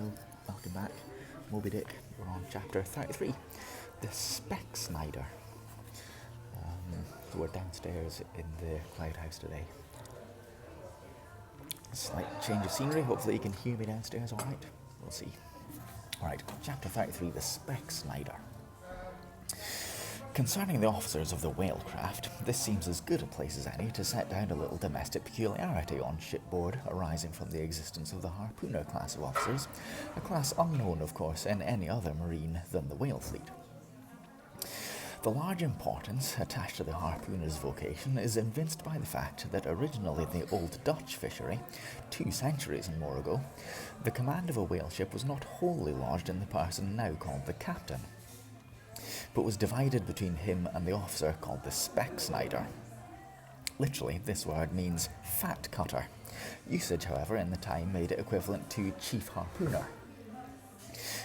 Hello, welcome back. Moby Dick, we're on chapter 33, the Specksnyder. We're downstairs in the Cloud House today. Slight change of scenery, hopefully you can hear me downstairs alright. We'll see. Alright, chapter 33, the Specksnyder. Concerning the officers of the whalecraft, this seems as good a place as any to set down a little domestic peculiarity on shipboard arising from the existence of the harpooner class of officers, a class unknown, of course, in any other marine than the whale fleet. The large importance attached to the harpooner's vocation is evinced by the fact that originally in the old Dutch fishery, 2 centuries and more ago, the command of a whale ship was not wholly lodged in the person now called the captain, but was divided between him and the officer called the Specksnyder. Literally, this word means fat cutter. Usage, however, in the time made it equivalent to chief harpooner.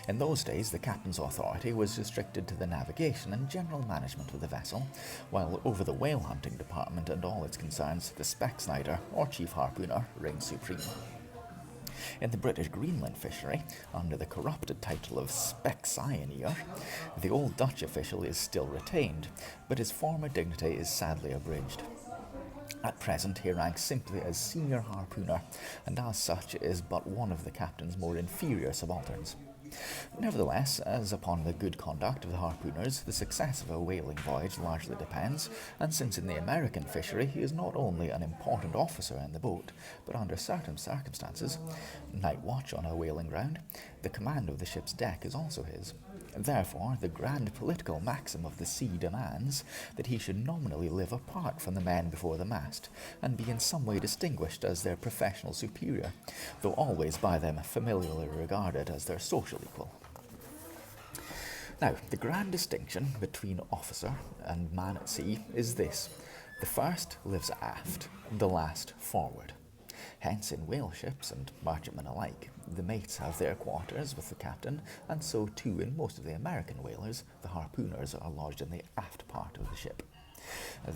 In those days, the captain's authority was restricted to the navigation and general management of the vessel, while over the whale hunting department and all its concerns, the Specksnyder, or chief harpooner, reigned supreme. In the British Greenland fishery, under the corrupted title of Specksnyder, the old Dutch official is still retained, but his former dignity is sadly abridged. At present he ranks simply as senior harpooner, and as such is but one of the captain's more inferior subalterns. Nevertheless, as upon the good conduct of the harpooners, the success of a whaling voyage largely depends, and since in the American fishery he is not only an important officer in the boat, but under certain circumstances, night watch on a whaling ground, the command of the ship's deck is also his. Therefore, the grand political maxim of the sea demands that he should nominally live apart from the men before the mast, and be in some way distinguished as their professional superior, though always by them familiarly regarded as their social equal. Now, the grand distinction between officer and man at sea is this: the first lives aft, the last forward. Hence, in whale ships and merchantmen alike, the mates have their quarters with the captain, and so too in most of the American whalers, the harpooners are lodged in the aft part of the ship.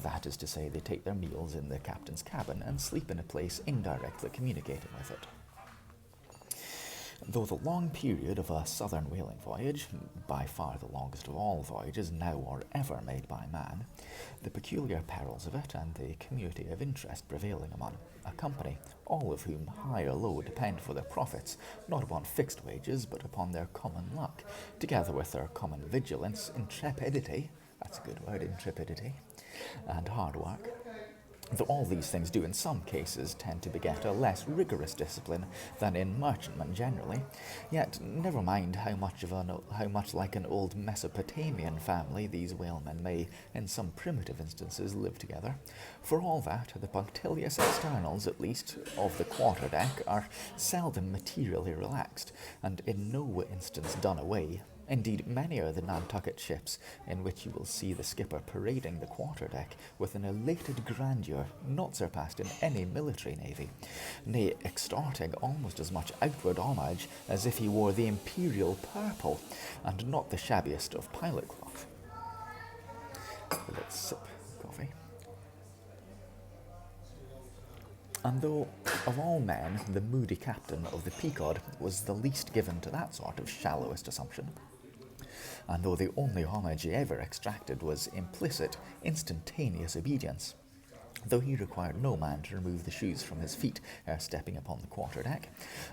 That is to say, they take their meals in the captain's cabin and sleep in a place indirectly communicating with it. Though the long period of a southern whaling voyage, by far the longest of all voyages now or ever made by man, the peculiar perils of it and the community of interest prevailing among a company, all of whom, high or low, depend for their profits, not upon fixed wages, but upon their common luck, together with their common vigilance, intrepidity, that's a good word, intrepidity, and hard work. Though all these things do in some cases tend to beget a less rigorous discipline than in merchantmen generally, yet never mind how much like an old Mesopotamian family these whalemen may, in some primitive instances, live together. For all that, the punctilious externals, at least, of the quarter-deck are seldom materially relaxed, and in no instance done away. Indeed, many are the Nantucket ships in which you will see the skipper parading the quarterdeck with an elated grandeur not surpassed in any military navy, nay, extorting almost as much outward homage as if he wore the imperial purple and not the shabbiest of pilot cloth. Let's sip coffee. And though, of all men, the moody captain of the Pequod was the least given to that sort of shallowest assumption, and though the only homage he ever extracted was implicit, instantaneous obedience, though he required no man to remove the shoes from his feet ere stepping upon the quarterdeck,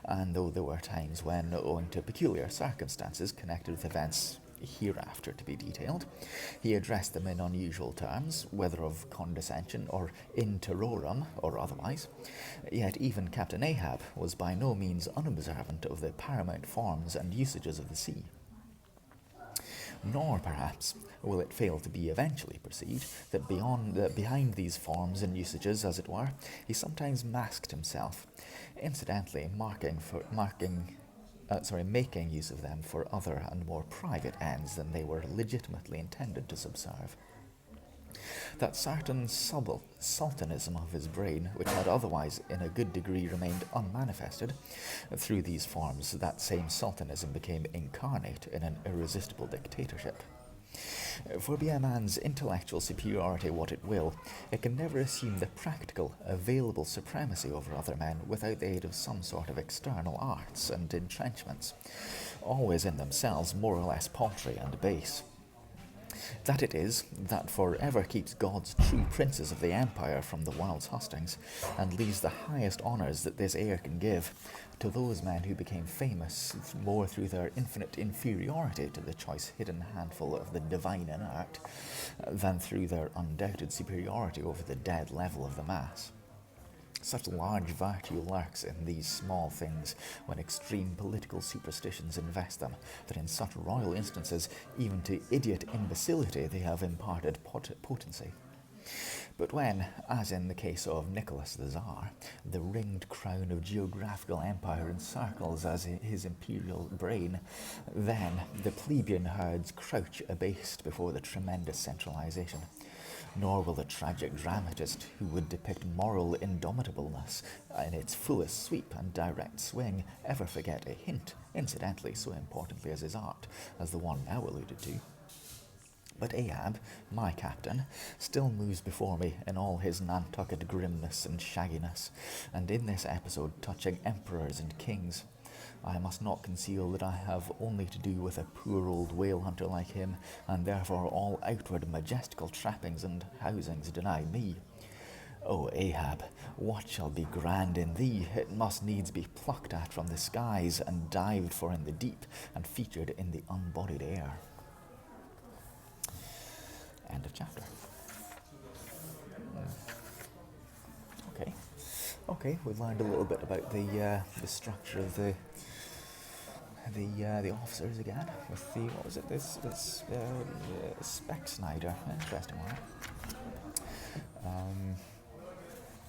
and though there were times when, owing to peculiar circumstances connected with events hereafter to be detailed, he addressed them in unusual terms, whether of condescension or in terrorem or otherwise, yet even Captain Ahab was by no means unobservant of the paramount forms and usages of the sea. Nor, perhaps, will it fail to be eventually perceived that behind these forms and usages, as it were, he sometimes masked himself, incidentally making use of them for other and more private ends than they were legitimately intended to subserve. That certain sultanism of his brain, which had otherwise in a good degree remained unmanifested, through these forms that same sultanism became incarnate in an irresistible dictatorship. For be a man's intellectual superiority what it will, it can never assume the practical, available supremacy over other men without the aid of some sort of external arts and entrenchments, always in themselves more or less paltry and base. That it is that forever keeps God's true princes of the empire from the world's hustings, and leaves the highest honours that this air can give to those men who became famous more through their infinite inferiority to the choice hidden handful of the divine in art, than through their undoubted superiority over the dead level of the mass. Such large virtue lurks in these small things when extreme political superstitions invest them, that in such royal instances, even to idiot imbecility, they have imparted potency. But when, as in the case of Nicholas the Tsar, the ringed crown of geographical empire encircles as his imperial brain, then the plebeian herds crouch abased before the tremendous centralization. Nor will the tragic dramatist who would depict moral indomitableness in its fullest sweep and direct swing ever forget a hint, incidentally so importantly as his art, as the one now alluded to. But Ahab, my captain, still moves before me in all his Nantucket grimness and shagginess, and in this episode touching emperors and kings, I must not conceal that I have only to do with a poor old whale hunter like him, and therefore all outward majestical trappings and housings deny me. O Ahab, what shall be grand in thee? It must needs be plucked at from the skies, and dived for in the deep, and featured in the unbodied air. End of chapter. Okay, we've learned a little bit about the structure of the officers again, with the, what was it, this Specksnyder. Interesting one.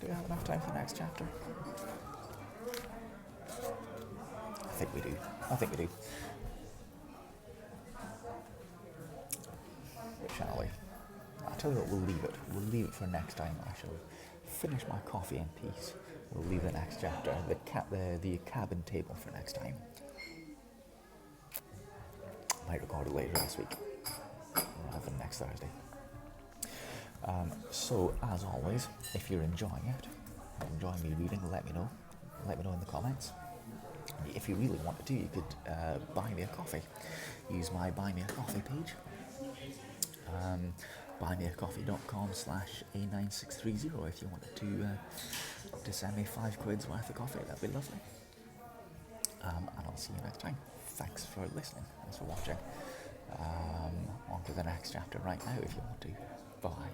Do we have enough time for the next chapter? I think we do. Shall we? I'll tell you what, we'll leave it for next time. I shall finish my coffee in peace. We'll leave the next chapter, the cabin table, for next time. Might record it later this week, rather than next Thursday. So, as always, if you're enjoying it, enjoying me reading, let me know. Let me know in the comments. If you really wanted to, you could buy me a coffee. Use my Buy Me a Coffee page. buymeacoffee.com/A9630 if you wanted to send me £5 worth of coffee. That'd be lovely. And I'll see you next time. Thanks for listening. Thanks for watching. On to the next chapter right now if you want to. Bye.